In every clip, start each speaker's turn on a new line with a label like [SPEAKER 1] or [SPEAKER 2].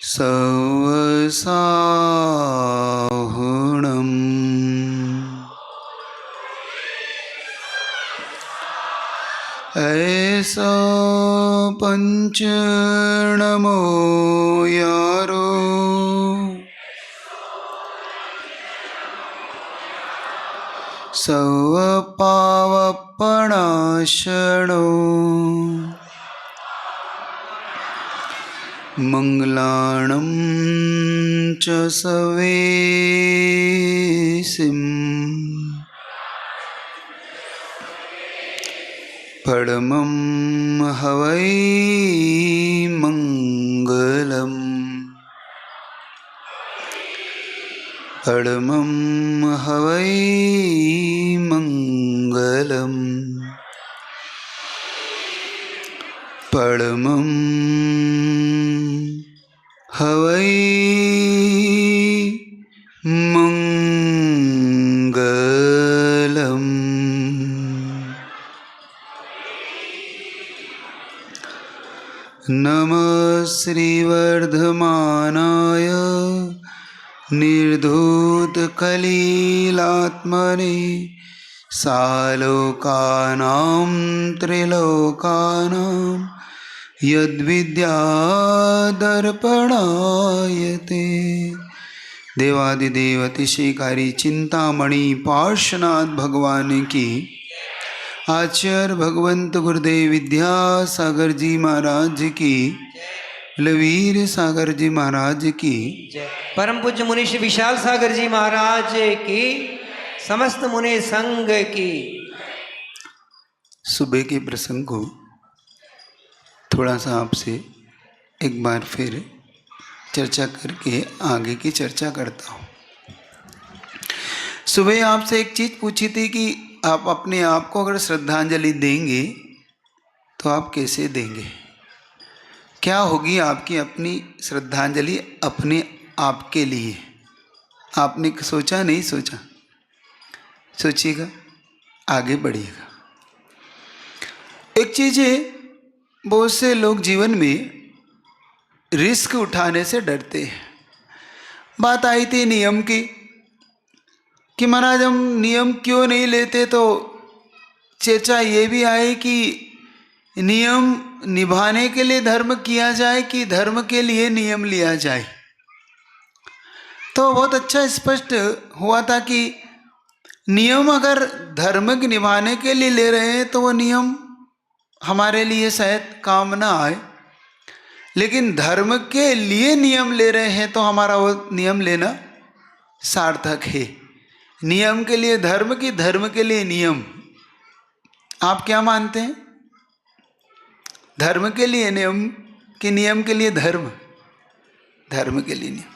[SPEAKER 1] सवसाहुणम् ऐसा पंचनमो यारो सवपावपणाशनो मंगलाणं च सवेसिम् परमं हवै मंगलम् परमं हवै मंगलम् परमं हवै मंगलम्। नमः श्रीवर्धमानाय निर्धूतकलिलात्मने सालोकानां त्रिलोकानां यद्विद्यादर्पणायते। देवादिदेव अतिशयकारी चिंतामणि पार्श्वनाथ भगवान की, आचार्य भगवंत गुरुदेव विद्यासागर जी महाराज की, लवीर सागर जी महाराज की,
[SPEAKER 2] परम पूज्य मुनि श्री विशाल सागर जी महाराज की, समस्त मुनि संघ की।
[SPEAKER 1] सुबह के प्रसंग को थोड़ा सा आपसे एक बार फिर चर्चा करके आगे की चर्चा करता हूँ। सुबह आपसे एक चीज़ पूछी थी कि आप अपने आप को अगर श्रद्धांजलि देंगे तो आप कैसे देंगे, क्या होगी आपकी अपनी श्रद्धांजलि अपने आप के लिए। आपने सोचा नहीं सोचा? सोचिएगा, आगे बढ़िएगा। एक चीज़ है, बहुत से लोग जीवन में रिस्क उठाने से डरते हैं। बात आई थी नियम की कि महाराज हम नियम क्यों नहीं लेते, तो चर्चा ये भी आई कि नियम निभाने के लिए धर्म किया जाए कि धर्म के लिए नियम लिया जाए। तो बहुत अच्छा स्पष्ट हुआ था कि नियम अगर धर्म के निभाने के लिए ले रहे हैं तो वो नियम हमारे लिए शायद काम ना आए, लेकिन धर्म के लिए नियम ले रहे हैं तो हमारा वो नियम लेना सार्थक है। नियम के लिए धर्म की, धर्म के लिए नियम। आप क्या मानते हैं? धर्म के लिए नियम कि नियम के लिए धर्म? धर्म के लिए नियम।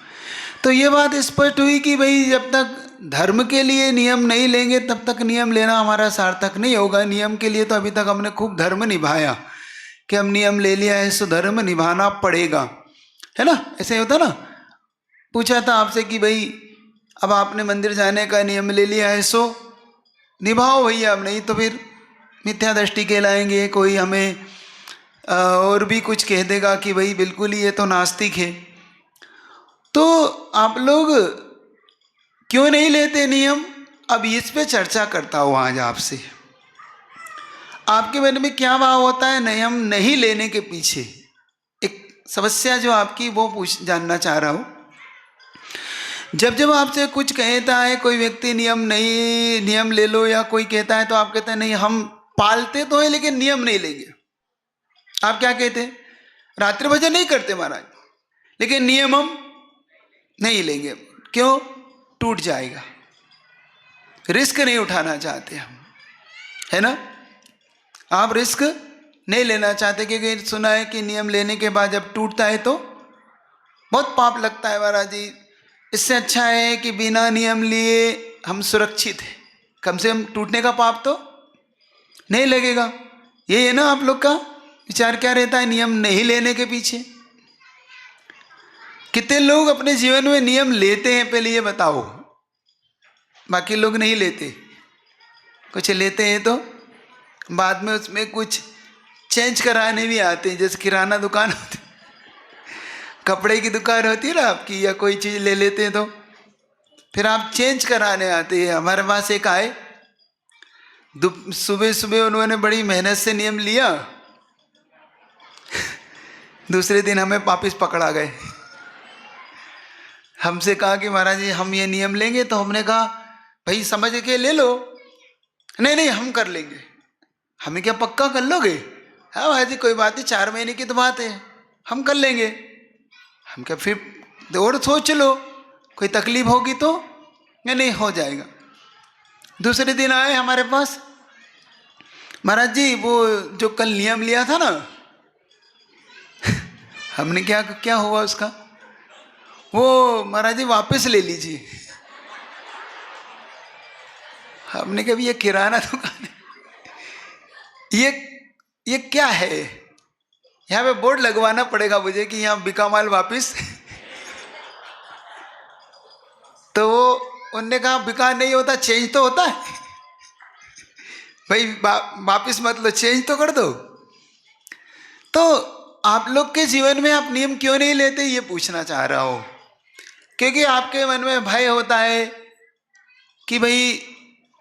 [SPEAKER 1] तो ये बात स्पष्ट हुई कि भाई जब तक धर्म के लिए नियम नहीं लेंगे तब तक नियम लेना हमारा सार्थक नहीं होगा। नियम के लिए तो अभी तक हमने खूब धर्म निभाया कि हम नियम ले लिया है सो धर्म निभाना पड़ेगा, है ना? ऐसे होता ना। पूछा था आपसे कि भाई अब आपने मंदिर जाने का नियम ले लिया है सो निभाओ भैया, अब नहीं तो फिर मिथ्या दृष्टि कहलाएंगे। कोई हमें और भी कुछ कह देगा कि भाई बिल्कुल ही ये तो नास्तिक है। तो आप लोग क्यों नहीं लेते नियम? अब इस पे चर्चा करता हूँ आज आपसे। आपके मन में क्या भाव होता है नियम नहीं लेने के पीछे? एक समस्या जो आपकी वो जानना चाह रहा हूँ। जब जब आपसे कुछ कहता है कोई व्यक्ति नियम ले लो, या कोई कहता है तो आप कहते हैं नहीं हम पालते तो है लेकिन नियम नहीं लेंगे। आप क्या कहते हैं? रात्रि भजन नहीं करते महाराज, लेकिन नियम हम नहीं लेंगे। क्यों? टूट जाएगा। रिस्क नहीं उठाना चाहते हम, है ना? आप रिस्क नहीं लेना चाहते क्योंकि सुना है कि नियम लेने के बाद जब टूटता है तो बहुत पाप लगता है महाराज जी। इससे अच्छा है कि बिना नियम लिए हम सुरक्षित हैं, कम से कम टूटने का पाप तो नहीं लगेगा। ये है ना आप लोग का विचार? क्या रहता है नियम नहीं लेने के पीछे? कितने लोग अपने जीवन में नियम लेते हैं पहले ये बताओ। बाकी लोग नहीं लेते, कुछ लेते हैं तो बाद में उसमें कुछ चेंज कराने भी आते हैं, जैसे किराना दुकान होती, कपड़े की दुकान होती है ना आपकी, या कोई चीज़ ले लेते हैं तो फिर आप चेंज कराने आते हैं। हमारे पास एक आए, सुबह सुबह उन्होंने बड़ी मेहनत से नियम लिया, दूसरे दिन हमें वापिस पकड़ा गए। हमसे कहा कि महाराज जी हम ये नियम लेंगे, तो हमने कहा भाई समझ के ले लो। नहीं नहीं हम कर लेंगे। हमें क्या पक्का कर लोगे? हाँ महाराज जी कोई बात नहीं, 4 महीने की तो बात है, हम कर लेंगे। हम क्या फिर और सोच लो, कोई तकलीफ होगी तो? नहीं हो जाएगा। दूसरे दिन आए हमारे पास, महाराज जी वो जो कल नियम लिया था ना, हमने क्या हुआ उसका? वो महाराज जी वापस ले लीजिए। हमने कहा ये किराना दुकान है, ये क्या है? यहाँ पे बोर्ड लगवाना पड़ेगा मुझे कि यहाँ बिका माल वापिस। तो वो उनने कहा बिका नहीं होता, चेंज तो होता है भाई, वापिस मत लो, चेंज तो कर दो। तो आप लोग के जीवन में आप नियम क्यों नहीं लेते, ये पूछना चाह रहा हूं। क्योंकि आपके मन में भय होता है कि भाई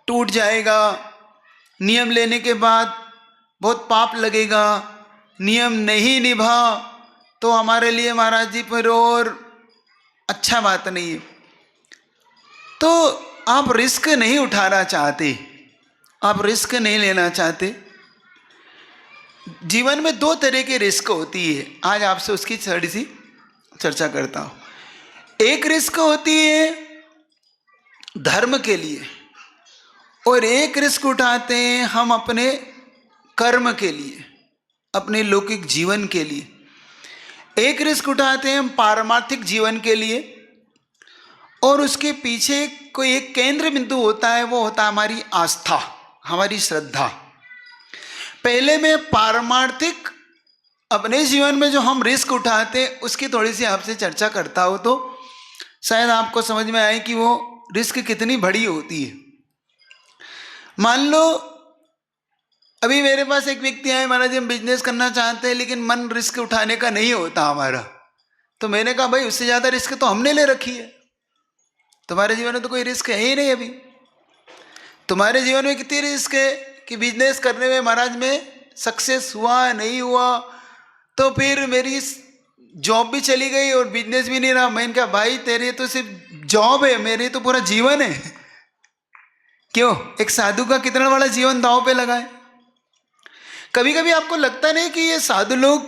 [SPEAKER 1] टूट जाएगा, नियम लेने के बाद बहुत पाप लगेगा, नियम नहीं निभा तो हमारे लिए महाराज जी पर और अच्छा बात नहीं है। तो आप रिस्क नहीं उठाना चाहते, आप रिस्क नहीं लेना चाहते। जीवन में 2 तरह की रिस्क होती है, आज आपसे उसकी थोड़ी सी चर्चा करता हूं। एक रिस्क होती है धर्म के लिए, और एक रिस्क उठाते हैं हम अपने कर्म के लिए, अपने लौकिक जीवन के लिए। एक रिस्क उठाते हैं हम पारमार्थिक जीवन के लिए, और उसके पीछे कोई एक केंद्र बिंदु होता है, वो होता है हमारी आस्था, हमारी श्रद्धा। पहले मैं पारमार्थिक अपने जीवन में जो हम रिस्क उठाते हैं उसकी थोड़ी सी आपसे चर्चा करता हूं, तो शायद आपको समझ में आए कि वो रिस्क कितनी बड़ी होती है। मान लो अभी मेरे पास एक व्यक्ति आए, महाराज जी हम बिजनेस करना चाहते हैं लेकिन मन रिस्क उठाने का नहीं होता हमारा। तो मैंने कहा भाई उससे ज्यादा रिस्क तो हमने ले रखी है, तुम्हारे जीवन में तो कोई रिस्क है ही नहीं। अभी तुम्हारे जीवन में कितनी रिस्क है कि बिजनेस करने में महाराज में सक्सेस हुआ नहीं हुआ, तो फिर मेरी जॉब भी चली गई और बिजनेस भी नहीं रहा। मैंने कहा भाई तेरे तो सिर्फ जॉब है, मेरे तो पूरा जीवन है। क्यों? एक साधु का कितना बड़ा जीवन दांव पे लगा है। कभी कभी आपको लगता नहीं कि ये साधु लोग,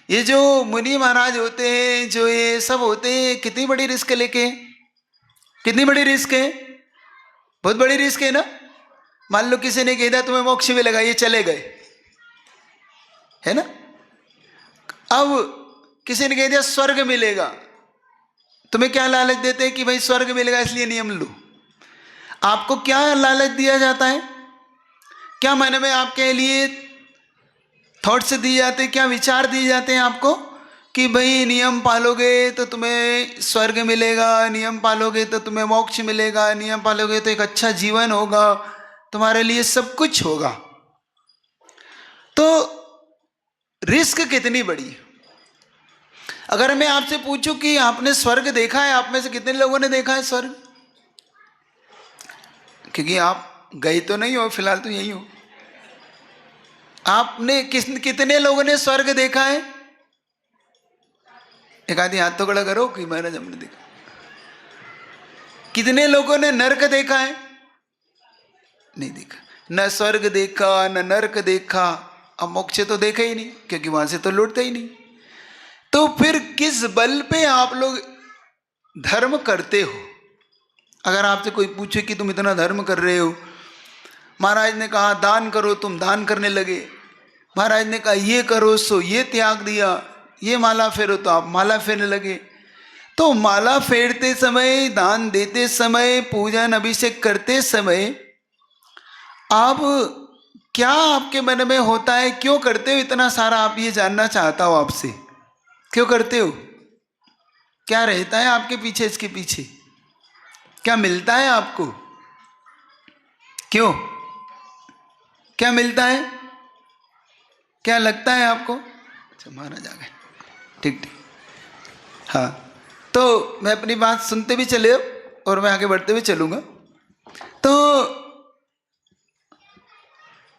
[SPEAKER 1] ये जो मुनि महाराज होते हैं, जो ये सब होते हैं, कितनी बड़ी रिस्क लेके, कितनी बड़ी रिस्क है? बहुत बड़ी रिस्क है ना। मान लो किसी ने कह दिया तुम्हें मोक्ष मिलेगा, ये चले गए, है ना। अब किसी ने कह दिया स्वर्ग मिलेगा, तुम्हें क्या लालच देते हैं कि भाई स्वर्ग मिलेगा इसलिए नियम लो। आपको क्या लालच दिया जाता है, क्या मन में आपके लिए थॉट्स दिए जाते हैं, क्या विचार दिए जाते हैं आपको कि भाई नियम पालोगे तो तुम्हें स्वर्ग मिलेगा, नियम पालोगे तो तुम्हें मोक्ष मिलेगा, नियम पालोगे तो एक अच्छा जीवन होगा, तुम्हारे लिए सब कुछ होगा। तो रिस्क कितनी बड़ी है। अगर मैं आपसे पूछूं कि आपने स्वर्ग देखा है, आप में से कितने लोगों ने देखा है स्वर्ग? क्योंकि आप गए तो नहीं हो, फिलहाल तो यही हो। आपने कितने लोगों ने स्वर्ग देखा है? एक आदमी हाथ तो खड़ा करो कि महाराज हमने देखा। कितने लोगों ने नरक देखा है? नहीं देखा। न स्वर्ग देखा न नरक देखा, अब मोक्ष तो देखा ही नहीं क्योंकि वहां से तो लौटते ही नहीं। तो फिर किस बल पे आप लोग धर्म करते हो? अगर आपसे कोई पूछे कि तुम इतना धर्म कर रहे हो, महाराज ने कहा दान करो, तुम दान करने लगे। महाराज ने कहा ये करो, सो ये त्याग दिया। ये माला फेरो, तो आप माला फेरने लगे। तो माला फेरते समय, दान देते समय, पूजन अभिषेक करते समय आप क्या आपके मन में होता है, क्यों करते हो इतना सारा? आप ये जानना चाहता हो आपसे, क्यों करते हो? क्या रहता है आपके पीछे? इसके पीछे क्या मिलता है आपको? क्यों? क्या मिलता है? क्या लगता है आपको? अच्छा महाराज आ गए, ठीक ठीक। हाँ, तो मैं अपनी बात सुनते भी चले और मैं आगे बढ़ते हुए चलूँगा। तो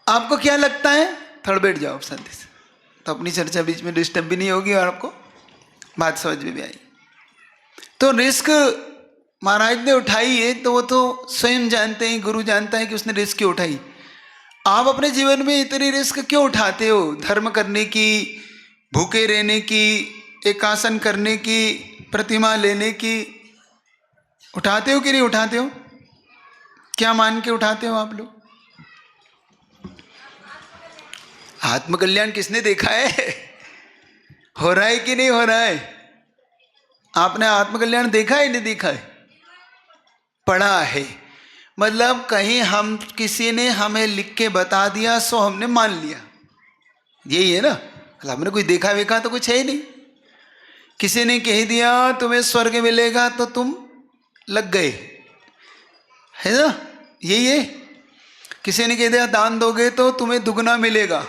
[SPEAKER 1] आपको क्या लगता है, थोड़ा बैठ जाओ शांति से, तो अपनी चर्चा बीच में डिस्टर्ब भी नहीं होगी और आपको बात समझ में भी आई। तो रिस्क महाराज ने उठाई है तो वो तो स्वयं जानते हैं, गुरु जानता है कि उसने रिस्क क्यों उठाई। आप अपने जीवन में इतनी रिस्क क्यों उठाते हो? धर्म करने की, भूखे रहने की, एकासन करने की, प्रतिमा लेने की, उठाते हो कि नहीं उठाते हो? क्या मान के उठाते हो आप लोग? आत्मकल्याण किसने देखा है? हो रहा है कि नहीं हो रहा है? आपने आत्मकल्याण देखा है, नहीं देखा है? पढ़ा है, मतलब कहीं हम किसी ने हमें लिख के बता दिया सो हमने मान लिया, यही है ना। मतलब हमने कुछ देखा वेखा तो कुछ है ही नहीं। किसी ने कह दिया तुम्हें स्वर्ग मिलेगा तो तुम लग गए, है ना, यही है। किसी ने कह दिया दान दोगे तो तुम्हें दुगना मिलेगा,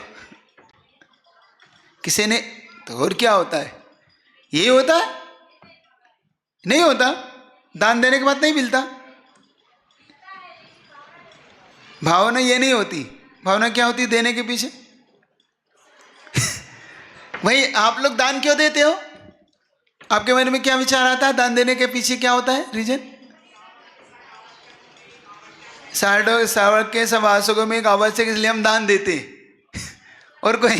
[SPEAKER 1] किसी ने, तो और क्या होता है? यही होता है? नहीं होता। दान देने के बाद नहीं मिलता। भावना ये नहीं होती। भावना क्या होती? देने के पीछे। भाई आप लोग दान क्यों देते हो? आपके मन में क्या विचार आता है? दान देने के पीछे क्या होता है रीजन? सावक के सभासकों में एक आवश्यक, इसलिए हम दान देते हैं। और कोई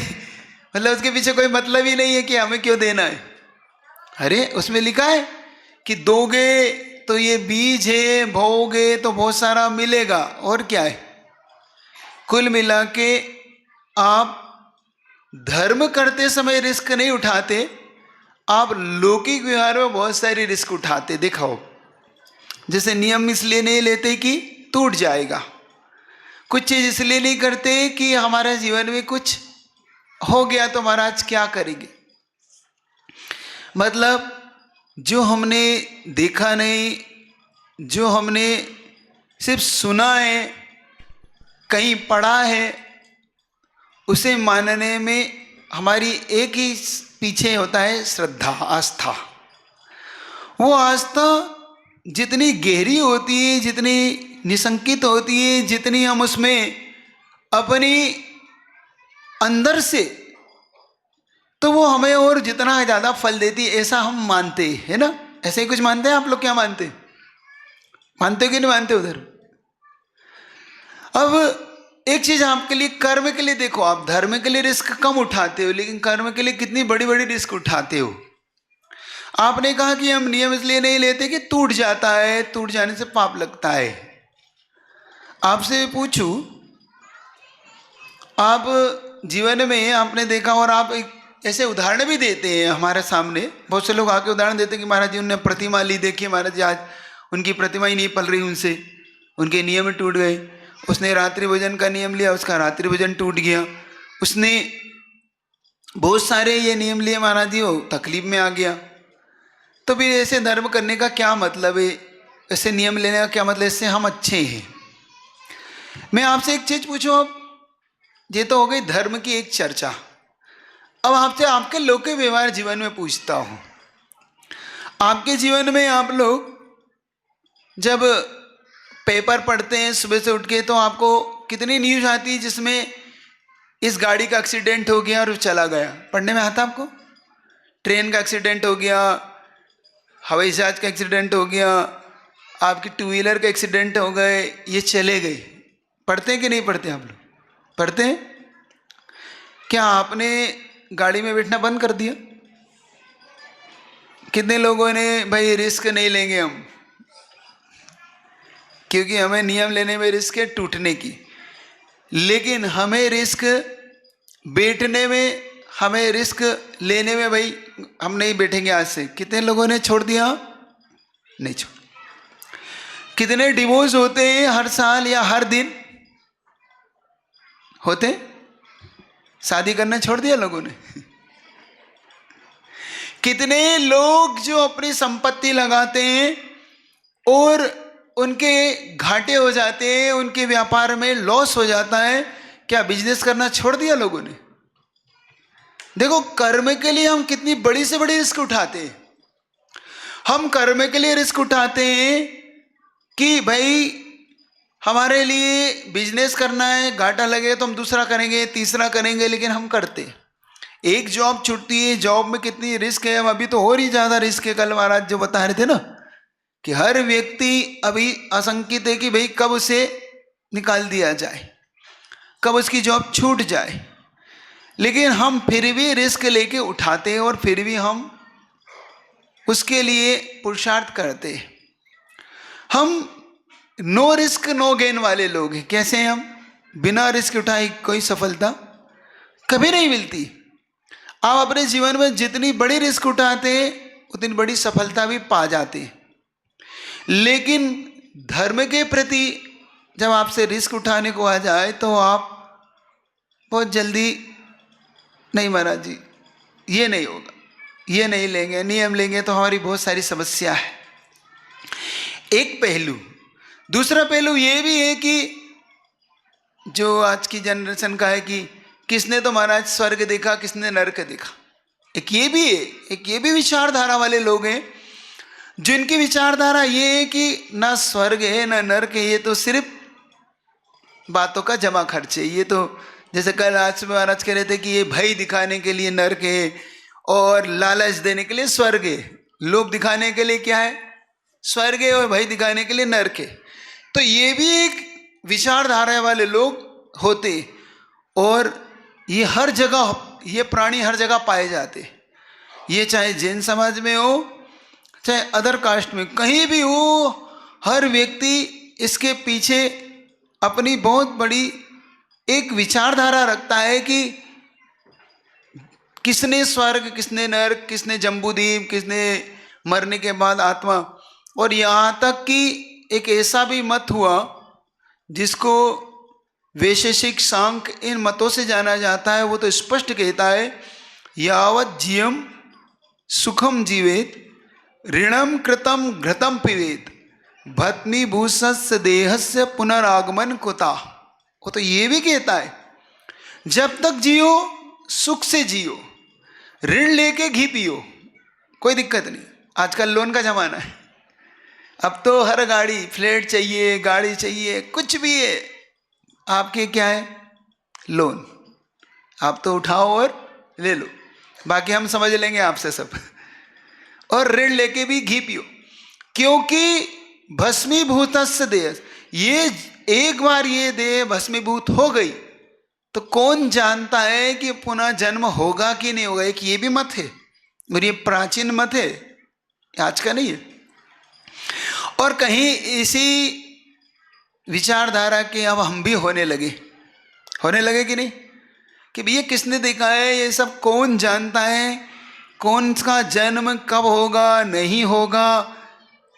[SPEAKER 1] मतलब उसके पीछे कोई मतलब ही नहीं है कि हमें क्यों देना है। अरे उसमें लिखा है कि दोगे तो ये बीज है, बोओगे तो बहुत सारा मिलेगा, और क्या है। कुल मिला के आप धर्म करते समय रिस्क नहीं उठाते, आप लौकिक व्यवहार में बहुत सारी रिस्क उठाते। दिखाओ, जैसे नियम इसलिए नहीं लेते कि टूट जाएगा, कुछ चीज इसलिए नहीं करते कि हमारे जीवन में कुछ हो गया तो महाराज क्या करेंगे। मतलब जो हमने देखा नहीं, जो हमने सिर्फ सुना है, कहीं पढ़ा है, उसे मानने में हमारी एक ही पीछे होता है श्रद्धा, आस्था। वो आस्था जितनी गहरी होती है, जितनी निशंकित होती है, जितनी हम उसमें अपनी अंदर से, तो वो हमें और जितना ज़्यादा फल देती है, ऐसा हम मानते हैं ना। ऐसे ही कुछ मानते हैं आप लोग? क्या मानते? मानते हो कि नहीं मानते उधर? अब एक चीज आपके लिए, कर्म के लिए देखो, आप धर्म के लिए रिस्क कम उठाते हो, लेकिन कर्म के लिए कितनी बड़ी बड़ी रिस्क उठाते हो। आपने कहा कि हम नियम इसलिए नहीं लेते कि टूट जाता है, टूट जाने से पाप लगता है। आपसे पूछूं, आप जीवन में आपने देखा, और आप ऐसे उदाहरण भी देते हैं हमारे सामने, बहुत से लोग आके उदाहरण देते हैं कि महाराज जी उन्होंने प्रतिमा ली, देखिए महाराज जी आज उनकी प्रतिमा ही नहीं पल रही, उनसे उनके नियम टूट गए। उसने रात्रि भोजन का नियम लिया, उसका रात्रि भोजन टूट गया। उसने बहुत सारे ये नियम लिए महाराज जी, वो तकलीफ में आ गया। तो फिर ऐसे धर्म करने का क्या मतलब है? ऐसे नियम लेने का क्या मतलब? इससे हम अच्छे हैं। मैं आपसे एक चीज पूछूं, अब ये तो हो गई धर्म की एक चर्चा। अब आपसे आपके लौकिक व्यवहार जीवन में पूछता हूं। आपके जीवन में आप लोग जब पेपर पढ़ते हैं सुबह से उठ के, तो आपको कितनी न्यूज आती है जिसमें इस गाड़ी का एक्सीडेंट हो गया और वो चला गया? पढ़ने में आता आपको? ट्रेन का एक्सीडेंट हो गया, हवाई जहाज का एक्सीडेंट हो गया, आपकी टू व्हीलर का एक्सीडेंट हो गए, ये चले गए। पढ़ते हैं कि नहीं पढ़ते? आप लोग पढ़ते हैं? क्या आपने गाड़ी में बैठना बंद कर दिया? कितने लोगों ने भाई रिस्क नहीं लेंगे हम, क्योंकि हमें नियम लेने में रिस्क है टूटने की, लेकिन हमें रिस्क बैठने में, हमें रिस्क लेने में भाई हम नहीं बैठेंगे आज से। कितने लोगों ने छोड़ दिया? नहीं छोड़। कितने डिवोर्स होते हैं हर साल या हर दिन? होते? शादी करना छोड़ दिया लोगों ने। कितने लोग जो अपनी संपत्ति लगाते हैं और उनके घाटे हो जाते हैं, उनके व्यापार में लॉस हो जाता है, क्या बिजनेस करना छोड़ दिया लोगों ने? देखो कर्म के लिए हम कितनी बड़ी से बड़ी रिस्क उठाते हैं। हम कर्म के लिए रिस्क उठाते हैं कि भाई हमारे लिए बिजनेस करना है, घाटा लगे तो हम दूसरा करेंगे, तीसरा करेंगे, लेकिन हम करते। एक जॉब छूटती है, जॉब में कितनी रिस्क है, अभी तो और ही ज़्यादा रिस्क है। कल महाराज जो बता रहे थे ना कि हर व्यक्ति अभी आशंकित है कि भाई कब उसे निकाल दिया जाए, कब उसकी जॉब छूट जाए, लेकिन हम फिर भी रिस्क लेके उठाते हैं और फिर भी हम उसके लिए पुरुषार्थ करते हैं। हम नो रिस्क नो गेन वाले लोग हैं। कैसे हैं हम? बिना रिस्क उठाए कोई सफलता कभी नहीं मिलती। आप अपने जीवन में जितनी बड़ी रिस्क उठाते हैं उतनी बड़ी सफलता भी पा जाते हैं, लेकिन धर्म के प्रति जब आपसे रिस्क उठाने को आ जाए तो आप बहुत जल्दी, नहीं महाराज जी ये नहीं होगा, ये नहीं लेंगे, नियम लेंगे तो हमारी बहुत सारी समस्या है। एक पहलू। दूसरा पहलू ये भी है कि जो आज की जनरेशन का है कि किसने तो महाराज स्वर्ग देखा, किसने नरक देखा। एक ये भी है, एक ये भी विचारधारा वाले लोग हैं जिनकी विचारधारा ये है कि ना स्वर्ग है ना नरक है, ये तो सिर्फ बातों का जमा खर्च है। ये तो जैसे कल आज महाराज कह रहे थे कि ये भय दिखाने के लिए नरक है और लालच देने के लिए स्वर्ग है। लोभ दिखाने के लिए क्या है? स्वर्ग है, और भय दिखाने के लिए नरक है। तो ये भी एक विचारधारा वाले लोग होते, और ये हर जगह, ये प्राणी हर जगह पाए जाते। ये चाहे जैन समाज में हो, चाहे अदर कास्ट में, कहीं भी हो, हर व्यक्ति इसके पीछे अपनी बहुत बड़ी एक विचारधारा रखता है कि किसने स्वर्ग, किसने नरक, किसने जम्बूद्वीप, किसने मरने के बाद आत्मा। और यहाँ तक कि एक ऐसा भी मत हुआ जिसको वैशेषिक सांख्य इन मतों से जाना जाता है, वो तो स्पष्ट कहता है यावत् जीयम सुखम जीवेत ऋणम कृतम घृतम पिबेत भस्मीभूषस्य देहस्य पुनरागमन कुता। वो तो ये भी कहता है जब तक जियो सुख से जियो, ऋण लेके घी पियो, कोई दिक्कत नहीं। आजकल लोन का जमाना है, अब तो हर गाड़ी, फ्लैट चाहिए, गाड़ी चाहिए, कुछ भी है आपके क्या है? लोन। आप तो उठाओ और ले लो, बाकी हम समझ लेंगे आपसे सब। और ऋण लेके भी घी पियो, क्योंकि भस्मीभूतस्य देह, ये एक बार ये देह भस्मीभूत हो गई तो कौन जानता है कि पुनः जन्म होगा कि नहीं होगा। एक ये भी मत है, और ये प्राचीन मत है, आज का नहीं है। और कहीं इसी विचारधारा के अब हम भी होने लगे कि नहीं, कि भैया किसने देखा है, ये सब कौन जानता है, कौन का जन्म कब होगा, नहीं होगा,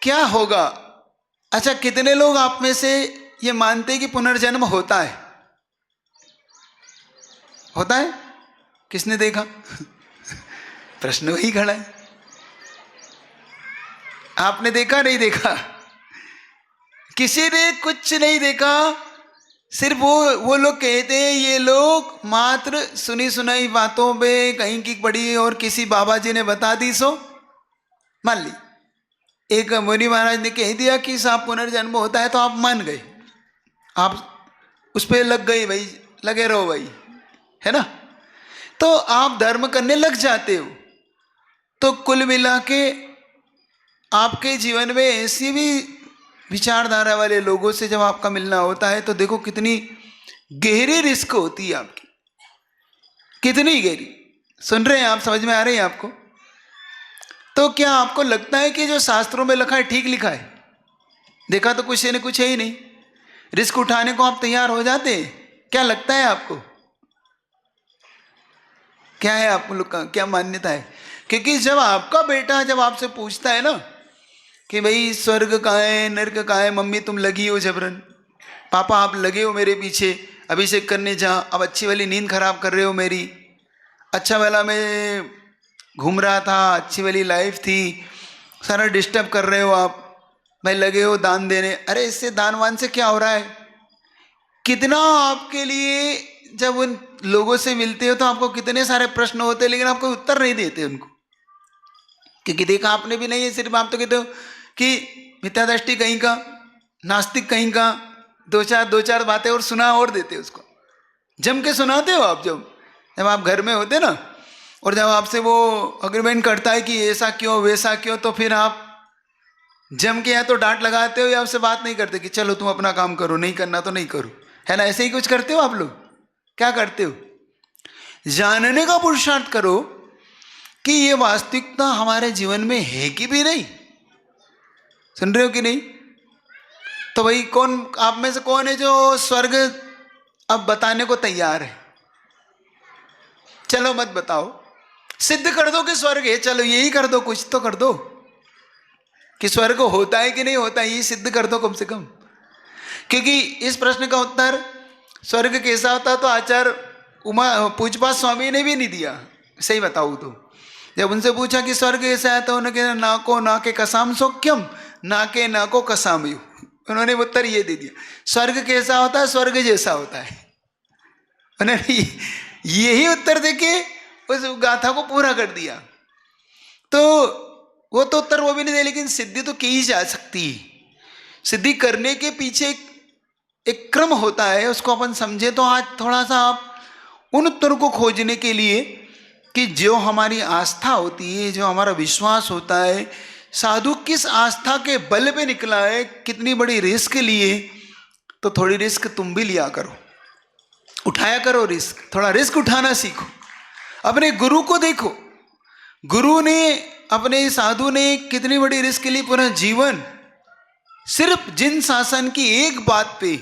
[SPEAKER 1] क्या होगा। अच्छा, कितने लोग आप में से ये मानते हैं कि पुनर्जन्म होता है? होता है? किसने देखा? प्रश्न वही खड़ा है, आपने देखा नहीं देखा? किसी ने कुछ नहीं देखा। सिर्फ वो लोग कहते हैं, ये लोग मात्र सुनी सुनाई बातों पे कहीं की पड़ी और किसी बाबा जी ने बता दी सो मान ली। एक मुनि महाराज ने कह दिया कि साहब पुनर्जन्म होता है, तो आप मान गए, आप उस पर लग गए, भाई लगे रहो भाई, है ना। तो आप धर्म करने लग जाते हो। तो कुल मिला के आपके जीवन में ऐसी भी विचारधारा वाले लोगों से जब आपका मिलना होता है तो देखो कितनी गहरी रिस्क होती है आपकी, कितनी गहरी। सुन रहे हैं आप? समझ में आ रही है आपको? तो क्या आपको लगता है कि जो शास्त्रों में लिखा है ठीक लिखा है? देखा तो कुछ न कुछ है ही नहीं। रिस्क उठाने को आप तैयार हो जाते हैं? क्या लगता है आपको? क्या है आप लोग का क्या मान्यता है? क्योंकि जब आपका बेटा जब आपसे पूछता है ना कि भाई स्वर्ग कहाँ है, नर्क कहाँ है, मम्मी तुम लगी हो जबरन, पापा आप लगे हो मेरे पीछे अभिषेक करने जा, अब अच्छी वाली नींद खराब कर रहे हो मेरी, अच्छा वाला मैं घूम रहा था, अच्छी वाली लाइफ थी, सारा डिस्टर्ब कर रहे हो आप, भाई लगे हो दान देने। अरे इससे दान वान से क्या हो रहा है? कितना आपके लिए जब उन लोगों से मिलते हो तो आपको कितने सारे प्रश्न होते हैं, लेकिन आपको उत्तर नहीं देते उनको। क्योंकि देखा आपने भी नहीं है, सिर्फ आप तो कहते हो कि मिथ्यादृष्टि कहीं का, नास्तिक कहीं का, दो चार बातें और सुना और देते उसको, जम के सुनाते हो आप। जब आप घर में होते ना, और जब आपसे वो अग्रीमेंट करता है कि ऐसा क्यों वैसा क्यों, तो फिर आप जम के या तो डांट लगाते हो या आपसे बात नहीं करते कि चलो तुम अपना काम करो, नहीं करना तो नहीं करो, है ना। ऐसे ही कुछ करते हो आप लोग। क्या करते हो? जानने का पुरुषार्थ करो कि ये वास्तविकता हमारे जीवन में है कि भी नहीं। सुन रहे हो कि नहीं? तो भाई कौन आप में से कौन है जो स्वर्ग अब बताने को तैयार है? चलो मत बताओ, सिद्ध कर दो कि स्वर्ग है, चलो यही कर दो, कुछ तो कर दो कि स्वर्ग होता है कि नहीं होता है, ये सिद्ध कर दो कम से कम। क्योंकि इस प्रश्न का उत्तर स्वर्ग कैसा होता तो आचार्य पूजपा स्वामी ने भी नहीं दिया। सही बताऊँ तो जब उनसे पूछा कि स्वर्ग कैसा है तो उन्होंने ना के कसाम सौख्यम, ना को कसामयु, उन्होंने उत्तर ये दे दिया, स्वर्ग कैसा होता है, स्वर्ग जैसा होता है। उन्होंने यही उत्तर देके उस गाथा को पूरा कर दिया। तो वो तो उत्तर वो भी नहीं दे, लेकिन सिद्धि तो की ही जा सकती है। सिद्धि करने के पीछे एक क्रम होता है, उसको अपन समझे। तो आज थोड़ा सा आप उन उत्तर को खोजने के लिए कि जो हमारी आस्था होती है, जो हमारा विश्वास होता है, साधु किस आस्था के बल पे निकला है, कितनी बड़ी रिस्क लिए, तो थोड़ी रिस्क तुम भी लिया करो, उठाया करो रिस्क, थोड़ा रिस्क उठाना सीखो। अपने गुरु को देखो, गुरु ने अपने साधु ने कितनी बड़ी रिस्क ली, पूरा जीवन सिर्फ जिन शासन की एक बात पे,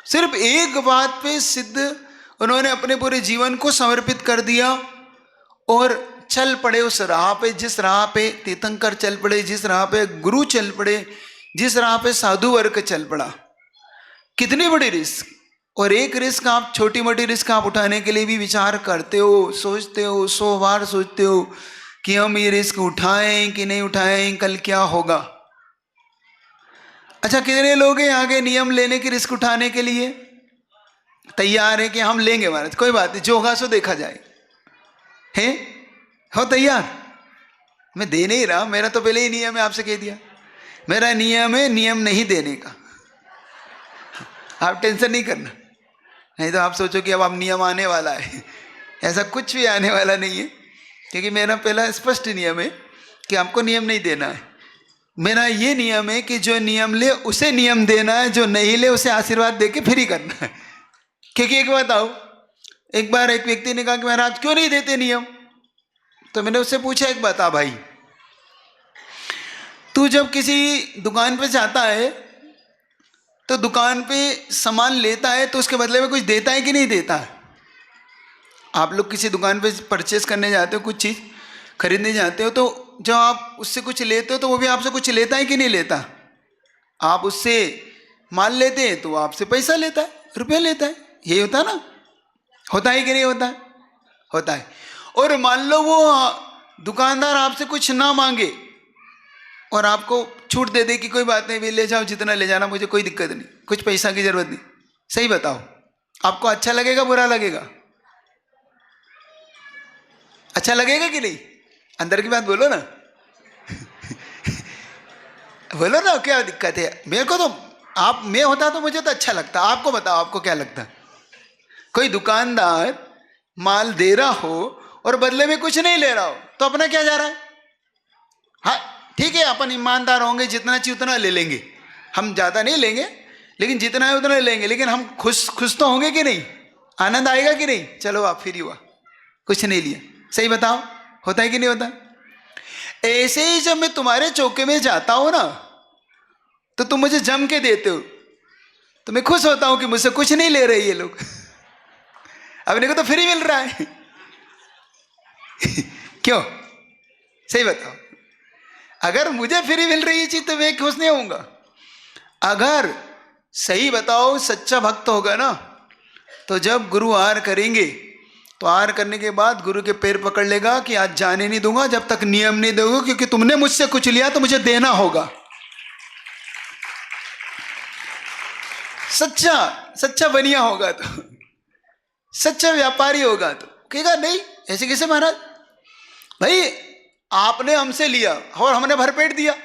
[SPEAKER 1] सिर्फ एक बात पे सिद्ध उन्होंने अपने पूरे जीवन को समर्पित कर दिया और चल पड़े उस राह पे, जिस राह पे तीर्थंकर चल पड़े, जिस राह पे गुरु चल पड़े, जिस राह पे साधु वर्ग चल पड़ा। कितनी बड़ी रिस्क। और एक रिस्क आप, छोटी मोटी रिस्क आप उठाने के लिए भी विचार करते हो, सोचते हो, 100 बार सोचते हो कि हम ये रिस्क उठाएं कि नहीं उठाएं, कल क्या होगा। अच्छा, कितने लोग हैं आगे नियम लेने की रिस्क उठाने के लिए तैयार है कि हम लेंगे महाराज, कोई बात नहीं, जो होगा सो देखा जाए, है हो तैयार? मैं दे नहीं रहा, मेरा तो पहले ही नियम है, आपसे कह दिया मेरा नियम है नियम नहीं देने का। आप टेंशन नहीं करना, नहीं तो आप सोचो कि अब आप नियम आने वाला है। ऐसा कुछ भी आने वाला नहीं है, क्योंकि मेरा पहला स्पष्ट नियम है कि आपको नियम नहीं देना है। मेरा ये नियम है कि जो नियम ले उसे नियम देना है, जो नहीं ले उसे आशीर्वाद दे के फ्री करना है। क्योंकि एक बताओ, एक बार एक व्यक्ति ने कहा कि महाराज क्यों नहीं देते नियम? तो मैंने उससे पूछा, एक बता भाई, तू जब किसी दुकान पे जाता है तो दुकान पे सामान लेता है तो उसके बदले में कुछ देता है कि नहीं देता है? आप लोग किसी दुकान पे परचेस करने जाते हो, कुछ चीज़ खरीदने जाते हो, तो जब आप उससे कुछ लेते हो तो वो भी आपसे कुछ लेता है कि नहीं लेता? आप उससे माल लेते हैं तो वो आपसे पैसा लेता है, रुपया लेता है, यही होता ना? होता है कि नहीं होता है? होता है। और मान लो वो दुकानदार आपसे कुछ ना मांगे और आपको छूट दे दे कि कोई बात नहीं, भी ले जाओ जितना ले जाना, मुझे कोई दिक्कत नहीं, कुछ पैसा की जरूरत नहीं। सही बताओ, आपको अच्छा लगेगा बुरा लगेगा? अच्छा लगेगा कि नहीं? अंदर की बात बोलो ना। बोलो ना, क्या दिक्कत है? मेरे को तो आप, मैं होता तो मुझे तो अच्छा लगता। आपको बताओ, आपको क्या लगता? कोई दुकानदार माल दे रहा हो और बदले में कुछ नहीं ले रहा हो तो अपना क्या जा रहा है? हाँ ठीक है, अपन ईमानदार होंगे, जितना चाहिए उतना ले लेंगे, हम ज़्यादा नहीं लेंगे, लेकिन जितना है उतना ले लेंगे, लेकिन हम खुश तो होंगे कि नहीं? आनंद आएगा कि नहीं? चलो आप फ्री हुआ, कुछ नहीं लिया। सही बताओ, होता है कि नहीं होता? ऐसे ही जब मैं तुम्हारे चौके में जाता हूं ना तो तुम मुझे जम के देते हो, तो मैं खुश होता हूं कि मुझसे कुछ नहीं ले रहे ये लोग। अपने को तो फ्री मिल रहा है। क्यों? सही बताओ, अगर मुझे फ्री मिल रही है चीज तो मैं खुश नहीं होऊंगा। अगर सही बताओ सच्चा भक्त होगा ना, तो जब गुरु आर करेंगे तो आर करने के बाद गुरु के पैर पकड़ लेगा कि आज जाने नहीं दूंगा जब तक नियम नहीं दोगे, क्योंकि तुमने मुझसे कुछ लिया तो मुझे देना होगा। सच्चा बनिया होगा तो, सच्चा व्यापारी होगा तो कहेगा नहीं ऐसे कैसे महाराज? भाई आपने हमसे लिया और हमने भरपेट दिया।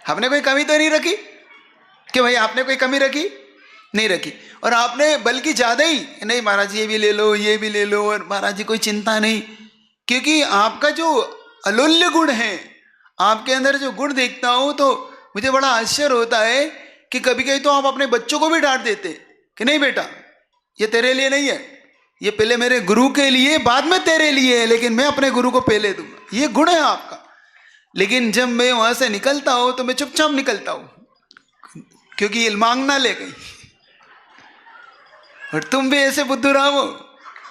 [SPEAKER 1] हमने कोई कमी तो नहीं रखी कि भाई आपने कोई कमी रखी, नहीं रखी। और आपने बल्कि ज़्यादा ही, नहीं महाराज जी ये भी ले लो, ये भी ले लो, और महाराज जी कोई चिंता नहीं, क्योंकि आपका जो अलोल्य गुण है, आपके अंदर जो गुण देखता हूँ तो मुझे बड़ा आश्चर्य होता है कि कभी कभी तो आप अपने बच्चों को भी डांट देते कि नहीं बेटा ये तेरे लिए नहीं है, ये पहले मेरे गुरु के लिए, बाद में तेरे लिए है, लेकिन मैं अपने गुरु को पहले दूंगा। ये गुण है आपका। लेकिन जब मैं वहां से निकलता हूं तो मैं चुपचाप निकलता हूं, क्योंकि ये मांगना ले गई। और तुम भी ऐसे बुद्धू राम हो,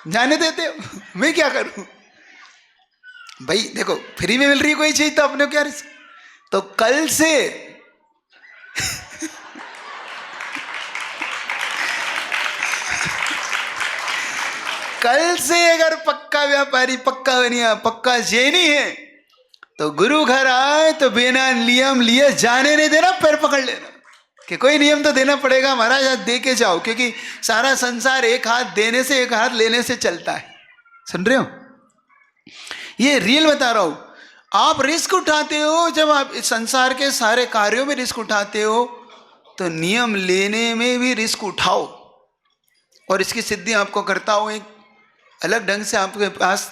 [SPEAKER 1] जाने देते हो, मैं क्या करूं भाई। देखो फ्री में मिल रही कोई चीज तो अपने क्या रिस्क। तो कल से कल से अगर पक्का व्यापारी, पक्का बनिया, पक्का जैनी है तो गुरु घर आए तो बिना नियम लिए जाने नहीं देना, पैर पकड़ लेना कि कोई नियम तो देना पड़ेगा महाराज, आज दे के जाओ, क्योंकि सारा संसार एक हाथ देने से एक हाथ लेने से चलता है। सुन रहे हो, ये रियल बता रहा हूं। आप रिस्क उठाते हो, जब आप इस संसार के सारे कार्यों में रिस्क उठाते हो तो नियम लेने में भी रिस्क उठाओ। और इसकी सिद्धि आपको करता हूं एक अलग ढंग से आपके पास,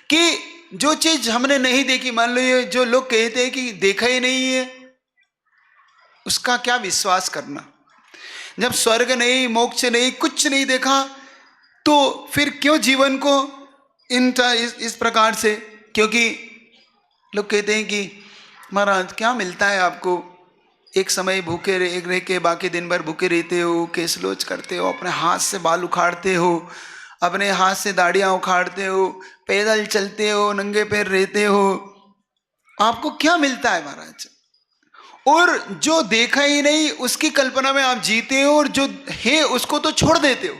[SPEAKER 1] कि जो चीज हमने नहीं देखी, मान लो ये जो लोग कहते हैं कि देखा ही नहीं है, उसका क्या विश्वास करना। जब स्वर्ग नहीं, मोक्ष नहीं, कुछ नहीं देखा तो फिर क्यों जीवन को इस प्रकार से। क्योंकि लोग कहते हैं कि महाराज क्या मिलता है आपको, एक समय भूखे रह के बाकी दिन भर भूखे रहते हो, केसलोच करते हो, अपने हाथ से बाल उखाड़ते हो, अपने हाथ से दाढ़ियाँ उखाड़ते हो, पैदल चलते हो, नंगे पैर रहते हो, आपको क्या मिलता है महाराज। और जो देखा ही नहीं उसकी कल्पना में आप जीते हो, और जो है उसको तो छोड़ देते हो।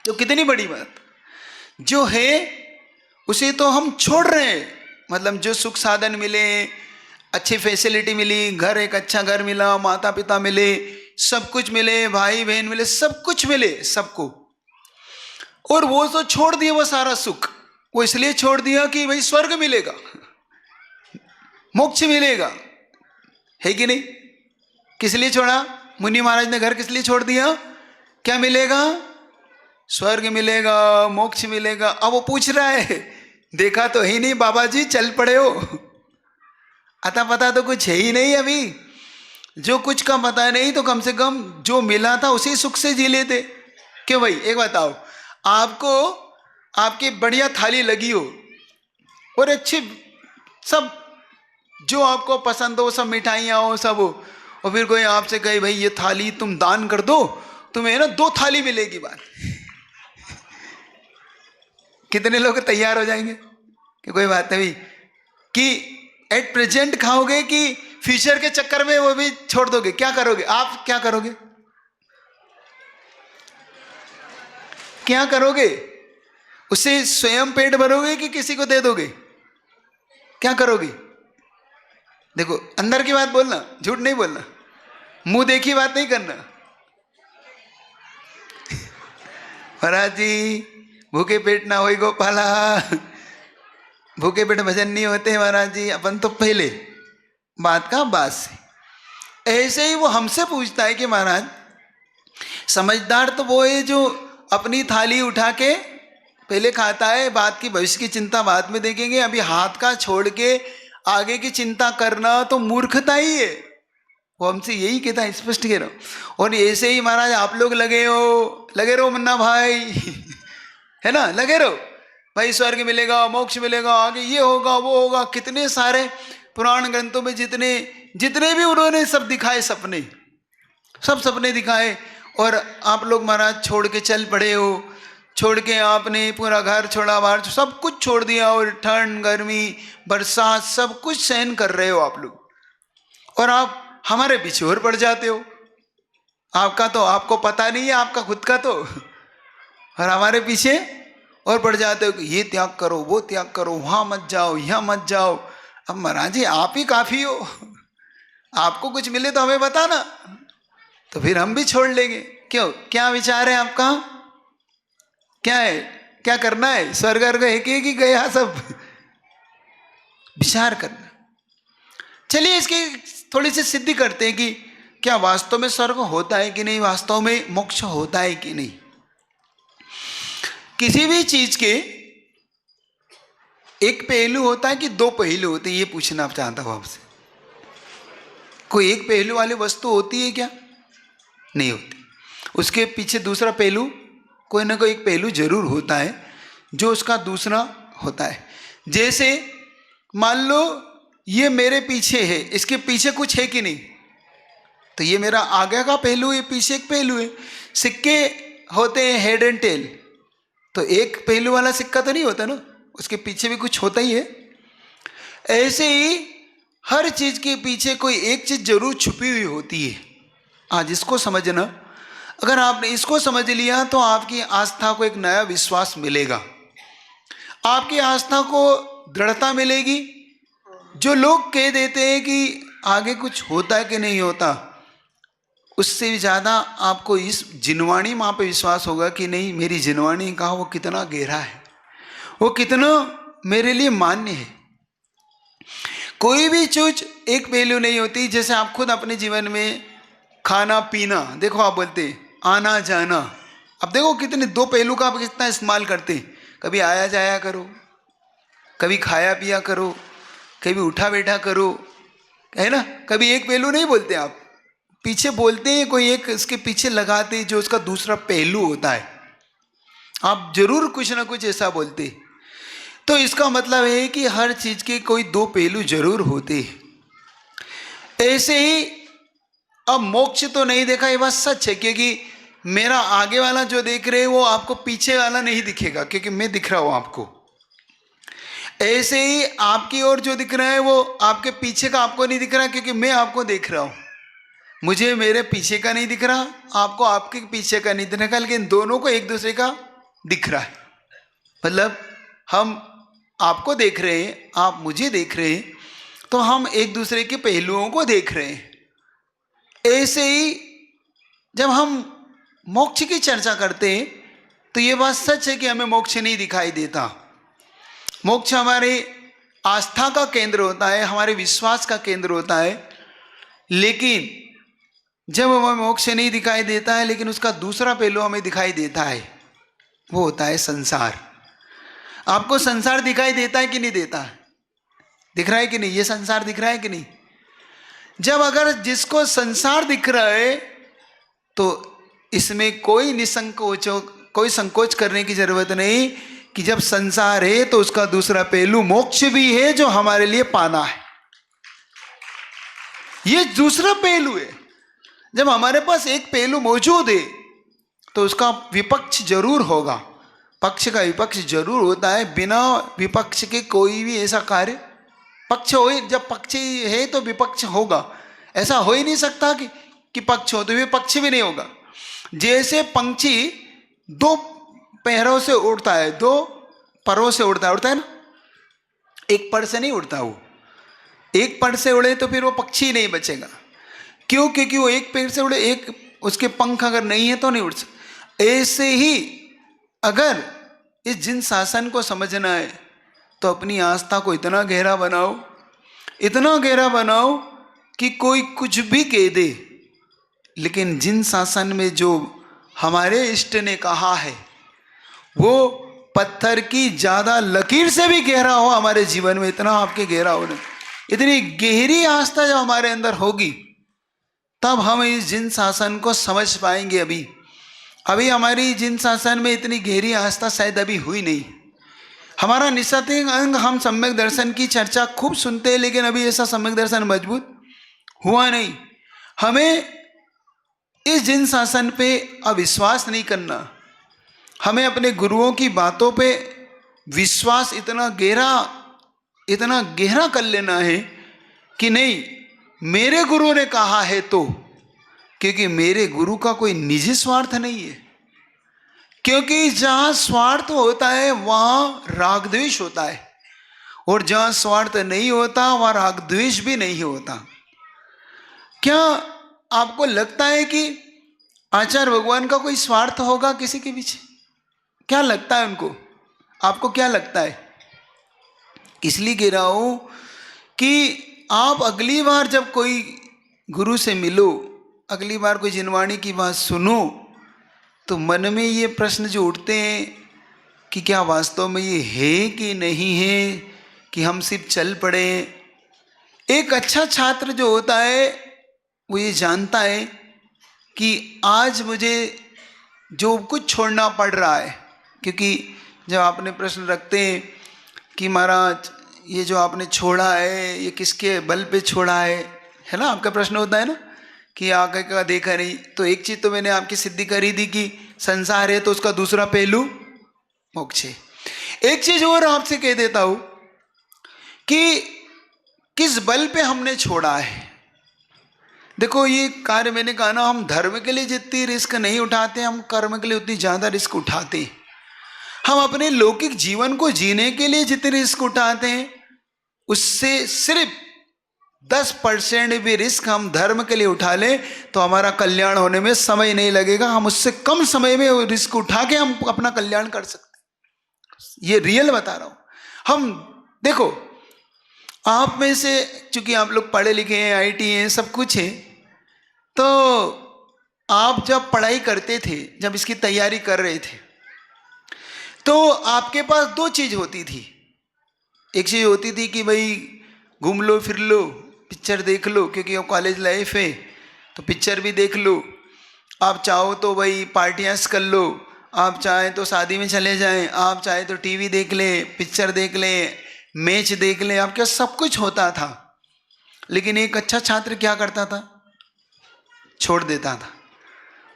[SPEAKER 1] तो कितनी बड़ी बात, जो है उसे तो हम छोड़ रहे हैं। मतलब जो सुख साधन मिले, अच्छी फैसिलिटी मिली, घर एक अच्छा घर मिला, माता पिता मिले, सब कुछ मिले, भाई बहन मिले, सब कुछ मिले सबको, और वो तो छोड़ दिया वो सारा सुख। वो इसलिए छोड़ दिया कि भाई स्वर्ग मिलेगा, मोक्ष मिलेगा, है कि नहीं। किस लिए छोड़ा मुनि महाराज ने घर, किस लिए छोड़ दिया, क्या मिलेगा, स्वर्ग मिलेगा, मोक्ष मिलेगा। अब वो पूछ रहा है देखा तो ही नहीं बाबा जी, चल पड़े हो, अता पता तो कुछ है ही नहीं अभी। जो कुछ का पता नहीं तो कम से कम जो मिला था उसी सुख से जी लेते। क्यों भाई, एक बताओ, आपको आपकी बढ़िया थाली लगी हो और अच्छी सब जो आपको पसंद हो, सब मिठाइयाँ हो, सब हो, और फिर कोई आपसे कहे भाई ये थाली तुम दान कर दो, तुम्हें ना 2 थाली मिलेगी। बात कितने लोग तैयार हो जाएंगे कि कोई बात नहीं, कि एट प्रेजेंट खाओगे कि फ्यूचर के चक्कर में वो भी छोड़ दोगे। क्या करोगे आप, क्या करोगे, क्या करोगे, उसे स्वयं पेट भरोगे कि किसी को दे दोगे, क्या करोगे। देखो अंदर की बात बोलना, झूठ नहीं बोलना, मुंह देखी बात नहीं करना। महाराज जी भूखे पेट ना होई गोपाला, भूखे पेट भजन नहीं होते महाराज जी, अपन तो पहले बात का बात से। ऐसे ही वो हमसे पूछता है कि महाराज समझदार तो वो है जो अपनी थाली उठा के पहले खाता है, बात की भविष्य की चिंता बाद में देखेंगे, अभी हाथ का छोड़ के आगे की चिंता करना तो मूर्खता ही है। वो हमसे यही कहता है, स्पष्ट कह रहा हूं। और ऐसे ही महाराज आप लोग लगे रहो मुन्ना भाई है ना, लगे रहो भाई, स्वर्ग मिलेगा, मोक्ष मिलेगा, आगे ये होगा वो होगा। कितने सारे पुराण ग्रंथों में जितने भी उन्होंने सब दिखाए सपने, सब सपने दिखाए, और आप लोग महाराज छोड़ के चल पड़े हो। छोड़ के आपने पूरा घर छोड़ा, बाहर सब कुछ छोड़ दिया, और ठंड गर्मी बरसात सब कुछ सहन कर रहे हो आप लोग, और आप हमारे पीछे और पड़ जाते हो। आपका तो आपको पता नहीं है आपका खुद का तो, और हमारे पीछे और पड़ जाते हो कि ये त्याग करो, वो त्याग करो, वहाँ मत जाओ, यहाँ मत जाओ। अब महाराज जी आप ही काफ़ी हो, आपको कुछ मिले तो हमें बताना, तो फिर हम भी छोड़ लेंगे। क्यों, क्या विचार है आपका, क्या है, क्या करना है, स्वर्ग है कि गया सब विचार करना। चलिए इसकी थोड़ी सी सिद्धि करते हैं कि क्या वास्तव में स्वर्ग होता है कि नहीं, वास्तव में मोक्ष होता है कि नहीं। किसी भी चीज के एक पहलू होता है कि दो पहलू होते हैं, ये पूछना चाहता हूं आपसे। कोई एक पहलू वाली वस्तु होती है क्या? नहीं होती। उसके पीछे दूसरा पहलू, कोई ना कोई एक पहलू जरूर होता है जो उसका दूसरा होता है। जैसे मान लो ये मेरे पीछे है, इसके पीछे कुछ है कि नहीं, तो ये मेरा आगे का पहलू है, पीछे एक पहलू है। सिक्के होते हैं हेड एंड टेल, तो एक पहलू वाला सिक्का तो नहीं होता ना, उसके पीछे भी कुछ होता ही है। ऐसे ही हर चीज के पीछे कोई एक चीज जरूर छुपी हुई होती है। आज इसको समझना, अगर आपने इसको समझ लिया तो आपकी आस्था को एक नया विश्वास मिलेगा, आपकी आस्था को दृढ़ता मिलेगी। जो लोग कह देते हैं कि आगे कुछ होता है कि नहीं होता, उससे भी ज़्यादा आपको इस जिनवाणी माँ पे विश्वास होगा कि नहीं, मेरी जिनवाणी का वो कितना गहरा है, वो कितना मेरे लिए मान्य है। कोई भी चीज एक पहलू नहीं होती। जैसे आप खुद अपने जीवन में खाना पीना देखो, आप बोलते आना जाना, अब देखो कितने दो पहलू का आप कितना इस्तेमाल करते। कभी आया जाया करो, कभी खाया पिया करो, कभी उठा बैठा करो, है ना। कभी एक पहलू नहीं बोलते, आप पीछे बोलते हैं, कोई एक इसके पीछे लगाते जो उसका दूसरा पहलू होता है। आप जरूर कुछ ना कुछ ऐसा बोलते। तो इसका मतलब है कि हर चीज के कोई दो पहलू जरूर होते हैं। ऐसे ही अब मोक्ष तो नहीं देखा, ये बात सच है, क्योंकि मेरा आगे वाला जो देख रहे हैं वो आपको पीछे वाला नहीं दिखेगा, क्योंकि मैं दिख रहा हूं आपको। ऐसे ही आपकी ओर जो दिख रहा है वो आपके पीछे का आपको नहीं दिख रहा, क्योंकि मैं आपको देख रहा हूं। मुझे मेरे पीछे का नहीं दिख रहा, आपको आपके पीछे का नहीं दिख रहा, लेकिन दोनों को एक दूसरे का दिख रहा है। मतलब हम आपको देख रहे हैं, आप मुझे देख रहे हैं, तो हम एक दूसरे के पहलुओं को देख रहे हैं। ऐसे ही जब हम मोक्ष की चर्चा करते हैं तो ये बात सच है कि हमें मोक्ष नहीं दिखाई देता। मोक्ष हमारे आस्था का केंद्र होता है, हमारे विश्वास का केंद्र होता है। लेकिन जब हमें मोक्ष नहीं दिखाई देता है, लेकिन उसका दूसरा पहलू हमें दिखाई देता है, वो होता है संसार। आपको संसार दिखाई देता है कि नहीं देता? दिख रहा है कि नहीं? ये संसार दिख रहा है कि नहीं? जब अगर जिसको संसार दिख रहा है तो इसमें कोई निसंकोच, कोई संकोच करने की जरूरत नहीं कि जब संसार है तो उसका दूसरा पहलू मोक्ष भी है, जो हमारे लिए पाना है। ये दूसरा पहलू है। जब हमारे पास एक पहलू मौजूद है तो उसका विपक्ष जरूर होगा, पक्ष का विपक्ष जरूर होता है। बिना विपक्ष के कोई भी ऐसा कार्य, पक्ष हो, जब पक्ष है तो विपक्ष होगा। ऐसा हो ही नहीं सकता कि पक्ष हो तो विपक्ष भी नहीं होगा। जैसे पंछी दो पैरों से उड़ता है, दो परों से उड़ता है ना, एक पर से नहीं उड़ता। वो एक पर से उड़े तो फिर वो पक्षी नहीं बचेगा। क्यों? क्योंकि वो एक पैर से उड़े, एक उसके पंख अगर नहीं है तो नहीं उड़ सकता। ऐसे ही अगर इस जिन शासन को समझना है तो अपनी आस्था को इतना गहरा बनाओ, इतना गहरा बनाओ कि कोई कुछ भी कह दे, लेकिन जिन शासन में जो हमारे इष्ट ने कहा है वो पत्थर की ज्यादा लकीर से भी गहरा हो हमारे जीवन में। इतना आपके गहरा होने, इतनी गहरी आस्था जब हमारे अंदर होगी तब हम इस जिन शासन को समझ पाएंगे। अभी हमारी जिन शासन में इतनी गहरी आस्था शायद अभी हुई नहीं। हमारा निसंदेह अंग, हम सम्यक दर्शन की चर्चा खूब सुनते हैं, लेकिन अभी ऐसा सम्यक दर्शन मजबूत हुआ नहीं। हमें इस जिन शासन पे अविश्वास नहीं करना, हमें अपने गुरुओं की बातों पे विश्वास इतना गहरा कर लेना है कि नहीं, मेरे गुरु ने कहा है तो, क्योंकि मेरे गुरु का कोई निजी स्वार्थ नहीं है। क्योंकि जहां स्वार्थ होता है वहां राग द्वेष होता है, और जहां स्वार्थ नहीं होता वहां राग द्वेष भी नहीं होता। क्या आपको लगता है कि आचार्य भगवान का कोई स्वार्थ होगा किसी के पीछे? क्या लगता है उनको? आपको क्या लगता है? इसलिए कह रहा हूं कि आप अगली बार जब कोई गुरु से मिलो, अगली बार कोई जिनवाणी की बात सुनो, तो मन में ये प्रश्न जो उठते हैं कि क्या वास्तव में ये है कि नहीं है, कि हम सिर्फ चल पड़े। एक अच्छा छात्र जो होता है वो ये जानता है कि आज मुझे जो कुछ छोड़ना पड़ रहा है, क्योंकि जब आपने प्रश्न रखते हैं कि महाराज ये जो आपने छोड़ा है ये किसके बल पे छोड़ा है ना, आपका प्रश्न होता है ना कि आगे का देखा नहीं। तो एक चीज़ तो मैंने आपकी सिद्धि करी दी कि संसार है तो उसका दूसरा पहलू मोक्ष है। एक चीज़ और आपसे कह देता हूँ कि किस बल पे हमने छोड़ा है। देखो ये कार्य मैंने कहा ना, हम धर्म के लिए जितनी रिस्क नहीं उठाते, हम कर्म के लिए उतनी ज़्यादा रिस्क उठाते हैं। हम अपने लौकिक जीवन को जीने के लिए जितने रिस्क उठाते हैं उससे सिर्फ 10% भी रिस्क हम धर्म के लिए उठा लें तो हमारा कल्याण होने में समय नहीं लगेगा। हम उससे कम समय में वो रिस्क उठा के हम अपना कल्याण कर सकते हैं। ये रियल बता रहा हूँ। हम देखो, आप में से चूंकि आप लोग पढ़े लिखे हैं, IIT हैं, सब कुछ है, तो आप जब पढ़ाई करते थे, जब इसकी तैयारी कर रहे थे, तो आपके पास दो चीज़ होती थी। एक चीज़ होती थी कि भाई घूम लो, फिर लो, पिक्चर देख लो, क्योंकि वो कॉलेज लाइफ है तो पिक्चर भी देख लो। आप चाहो तो भाई पार्टियाँ कर लो, आप चाहें तो शादी में चले जाएं, आप चाहे तो टीवी देख लें, पिक्चर देख लें, मैच देख लें, आपके सब कुछ होता था। लेकिन एक अच्छा छात्र क्या करता था? छोड़ देता था,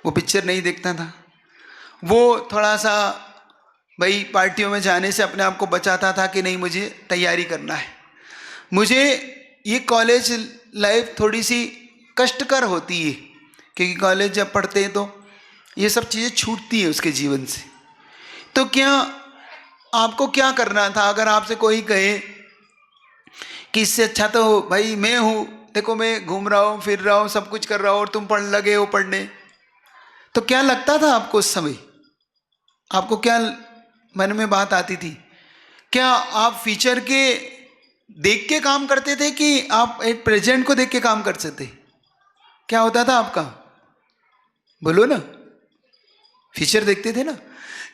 [SPEAKER 1] वो पिक्चर नहीं देखता था, वो थोड़ा सा भाई पार्टियों में जाने से अपने आप को बचाता था कि नहीं मुझे तैयारी करना है, मुझे ये कॉलेज लाइफ थोड़ी सी कष्टकर होती है, क्योंकि कॉलेज जब पढ़ते हैं तो ये सब चीज़ें छूटती है उसके जीवन से। तो क्या आपको क्या करना था? अगर आपसे कोई कहे कि इससे अच्छा तो भाई मैं हूँ, देखो मैं घूम रहा हूँ, फिर रहा हूँ, सब कुछ कर रहा हूँ और तुम पढ़ लगे हो पढ़ने, तो क्या लगता था आपको उस समय? आपको क्या मन में बात आती थी? क्या आप फ्यूचर के देख के काम करते थे कि आप एक प्रेजेंट को देख के काम करते थे? क्या होता था आपका? बोलो ना। फ्यूचर देखते थे ना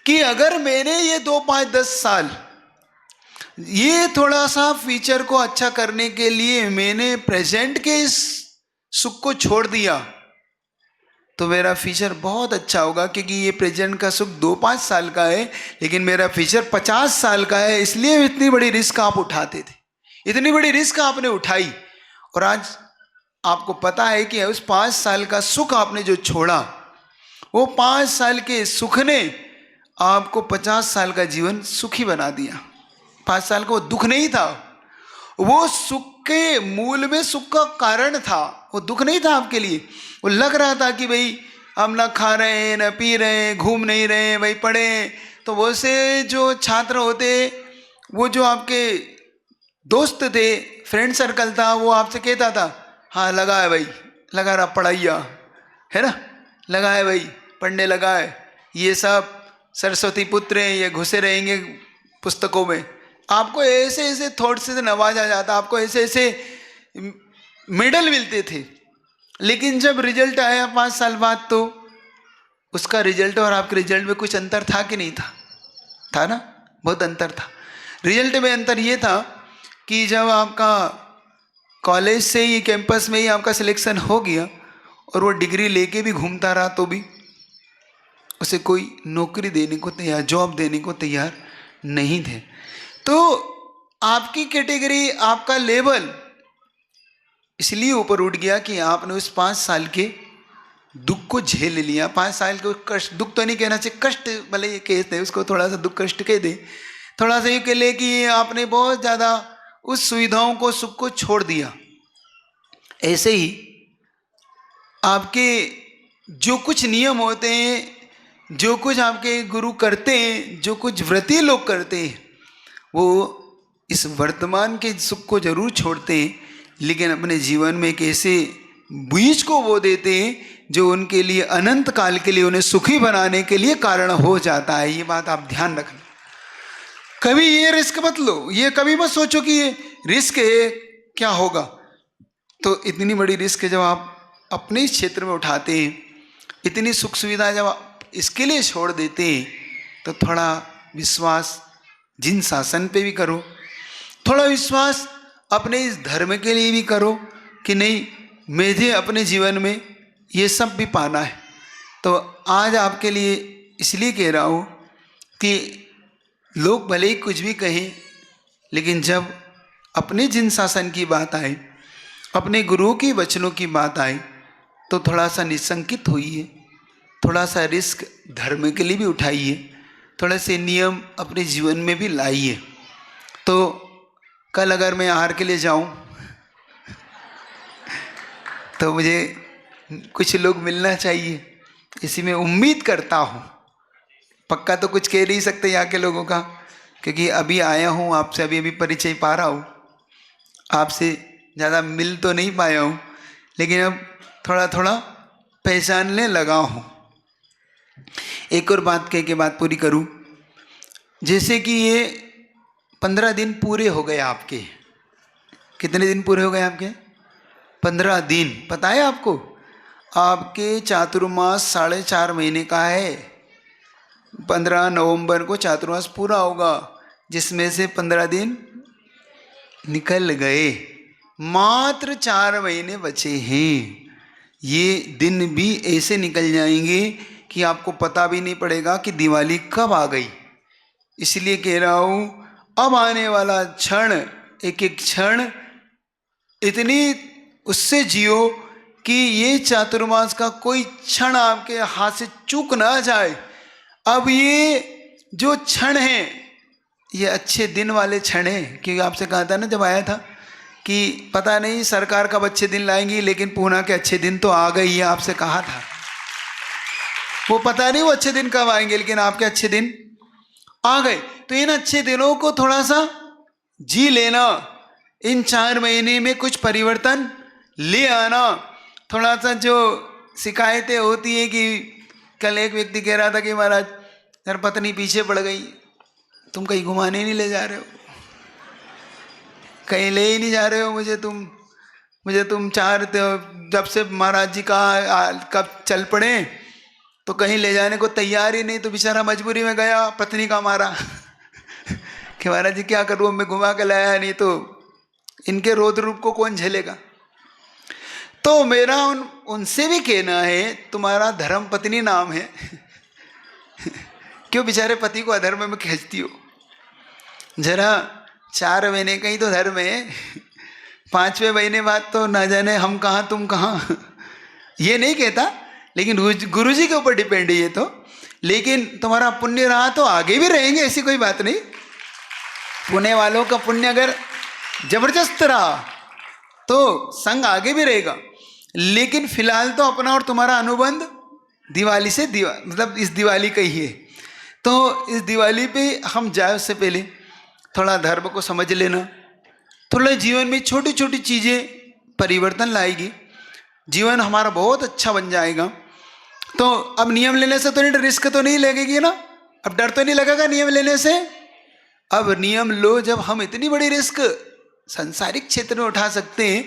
[SPEAKER 1] कि अगर मैंने ये 2, 5, 10 साल ये थोड़ा सा फ्यूचर को अच्छा करने के लिए मैंने प्रेजेंट के इस सुख को छोड़ दिया तो मेरा फ्यूचर बहुत अच्छा होगा, क्योंकि ये प्रेजेंट का सुख 2-5 साल का है, लेकिन मेरा फ्यूचर 50 साल का है। इसलिए इतनी बड़ी रिस्क आप उठाते थे, इतनी बड़ी रिस्क आपने उठाई, और आज आपको पता है कि उस 5 साल का सुख आपने जो छोड़ा, वो 5 साल के सुख ने आपको 50 साल का जीवन सुखी बना दिया। 5 साल का वो दुख नहीं था, वो सुख के मूल में सुख का कारण था, वो दुख नहीं था आपके लिए। वो लग रहा था कि भाई हम ना खा रहे हैं, ना पी रहे हैं, घूम नहीं रहे हैं, भाई पढ़े। तो वो से जो छात्र होते, वो जो आपके दोस्त थे, फ्रेंड सर्कल था, वो आपसे कहता था हाँ लगा है भाई, लगा रहा पढ़ाइया, है ना, लगा है भाई पढ़ने लगा है, ये सब सरस्वती पुत्र हैं, ये घुसे रहेंगे पुस्तकों में। आपको ऐसे ऐसे थॉट से नवाजा जाता, आपको ऐसे ऐसे मेडल मिलते थे। लेकिन जब रिजल्ट आया 5 साल बाद, तो उसका रिजल्ट और आपके रिजल्ट में कुछ अंतर था कि नहीं था? था ना, बहुत अंतर था। रिजल्ट में अंतर ये था कि जब आपका कॉलेज से ही, कैंपस में ही आपका सिलेक्शन हो गया और वो डिग्री लेके भी घूमता रहा, तो भी उसे कोई नौकरी देने को तैयार, जॉब देने को तैयार नहीं थे। तो आपकी कैटेगरी, आपका लेवल इसलिए ऊपर उठ गया कि आपने उस 5 साल के दुख को झेल लिया। 5 साल के कष्ट, दुख तो नहीं कहना चाहिए, कष्ट भले ये कहते हैं उसको, थोड़ा सा दुख कष्ट कह दे, थोड़ा सा ये कह ले कि आपने बहुत ज़्यादा उस सुविधाओं को, सुख को छोड़ दिया। ऐसे ही आपके जो कुछ नियम होते हैं, जो कुछ आपके गुरु करते हैं, जो कुछ व्रती लोग करते हैं, वो इस वर्तमान के सुख को जरूर छोड़ते हैं, लेकिन अपने जीवन में एक ऐसे बीज को वो देते हैं जो उनके लिए अनंत काल के लिए उन्हें सुखी बनाने के लिए कारण हो जाता है। ये बात आप ध्यान रखना। कभी ये रिस्क मत लो, ये कभी मत सोचो कि ये रिस्क है क्या होगा। तो इतनी बड़ी रिस्क जब आप अपने इस क्षेत्र में उठाते हैं, इतनी सुख सुविधा जब आप इसके लिए छोड़ देते हैं, तो थोड़ा विश्वास जिन शासन पे भी करो, थोड़ा विश्वास अपने इस धर्म के लिए भी करो कि नहीं मुझे अपने जीवन में ये सब भी पाना है। तो आज आपके लिए इसलिए कह रहा हूँ कि लोग भले ही कुछ भी कहें, लेकिन जब अपने जिन शासन की बात आए, अपने गुरुओं के वचनों की बात आए, तो थोड़ा सा निसंकित होइए, थोड़ा सा रिस्क धर्म के लिए भी उठाइए, थोड़े से नियम अपने जीवन में भी लाइए। तो कल अगर मैं आहार के लिए जाऊं तो मुझे कुछ लोग मिलना चाहिए, इसी में उम्मीद करता हूँ। पक्का तो कुछ कह नहीं सकते यहाँ के लोगों का, क्योंकि अभी आया हूँ आपसे, अभी परिचय पा रहा हूँ, आपसे ज़्यादा मिल तो नहीं पाया हूँ, लेकिन अब थोड़ा थोड़ा पहचानने लगा हूँ। एक और बात कह के बात पूरी करूँ। जैसे कि ये 15 दिन पूरे हो गए आपके। कितने दिन पूरे हो गए आपके? 15 दिन। पता है आपको, आपके चातुर्मास 4.5 महीने का है। 15 नवंबर को चातुर्मास पूरा होगा, जिसमें से 15 दिन निकल गए, मात्र 4 महीने बचे हैं। ये दिन भी ऐसे निकल जाएंगे कि आपको पता भी नहीं पड़ेगा कि दिवाली कब आ गई। इसलिए कह रहा हूँ, अब आने वाला क्षण, एक एक क्षण इतनी उससे जियो कि ये चातुर्मास का कोई क्षण आपके हाथ से चूक ना जाए। अब ये जो क्षण है, ये अच्छे दिन वाले क्षण हैं। क्योंकि आपसे कहा था ना जब आया था कि पता नहीं सरकार कब अच्छे दिन लाएंगी, लेकिन पूना के अच्छे दिन तो आ गए, ये आपसे कहा था। वो पता नहीं वो अच्छे दिन कब आएंगे, लेकिन आपके अच्छे दिन आ गए। तो इन अच्छे दिनों को थोड़ा सा जी लेना, इन 4 महीने में कुछ परिवर्तन ले आना। थोड़ा सा जो शिकायतें होती हैं कि कल एक व्यक्ति कह रहा था कि महाराज यार पत्नी पीछे पड़ गई, तुम कहीं घुमाने नहीं ले जा रहे हो, कहीं ले ही नहीं जा रहे हो मुझे तुम जब से महाराज जी का कब चल पड़े तो कहीं ले जाने को तैयार ही नहीं। तो बेचारा मजबूरी में गया, पत्नी का मारा कि महाराज जी क्या करूँ, मैं घुमा के लाया, नहीं तो इनके रोद रूप को कौन झेलेगा। तो मेरा उनसे भी कहना है, तुम्हारा धर्म पत्नी नाम है क्यों बेचारे पति को अधर्म में खींचती हो? जरा 4 महीने का ही तो धर्म है, 5वें महीने बाद तो ना जाने हम कहाँ तुम कहाँ। ये नहीं कहता, लेकिन गुरु जी के ऊपर डिपेंड है ये तो। लेकिन तुम्हारा पुण्य रहा तो आगे भी रहेंगे, ऐसी कोई बात नहीं। पुण्य वालों का पुण्य अगर जबरदस्त रहा तो संग आगे भी रहेगा। लेकिन फिलहाल तो अपना और तुम्हारा अनुबंध दिवाली से मतलब इस दिवाली का ही है। तो इस दिवाली पे हम जाए उससे पहले थोड़ा धर्म को समझ लेना, थोड़ा जीवन में छोटी छोटी चीज़ें परिवर्तन लाएगी, जीवन हमारा बहुत अच्छा बन जाएगा। तो अब नियम लेने से तो नहीं, रिस्क तो नहीं लगेगी ना, अब डर तो नहीं लगेगा नियम लेने से। अब नियम लो, जब हम इतनी बड़ी रिस्क सांसारिक क्षेत्र में उठा सकते हैं,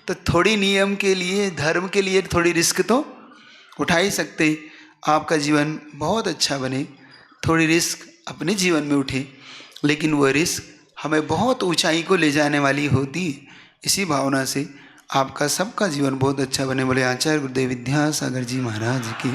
[SPEAKER 1] तो थोड़ी नियम के लिए, धर्म के लिए थोड़ी रिस्क तो उठा ही सकते हैं। आपका जीवन बहुत अच्छा बने, थोड़ी रिस्क अपने जीवन में उठे, लेकिन वह रिस्क हमें बहुत ऊंचाई को ले जाने वाली होती। इसी भावना से आपका सबका जीवन बहुत अच्छा बने। बोले आचार्य गुरुदेव विद्यासागर जी महाराज की।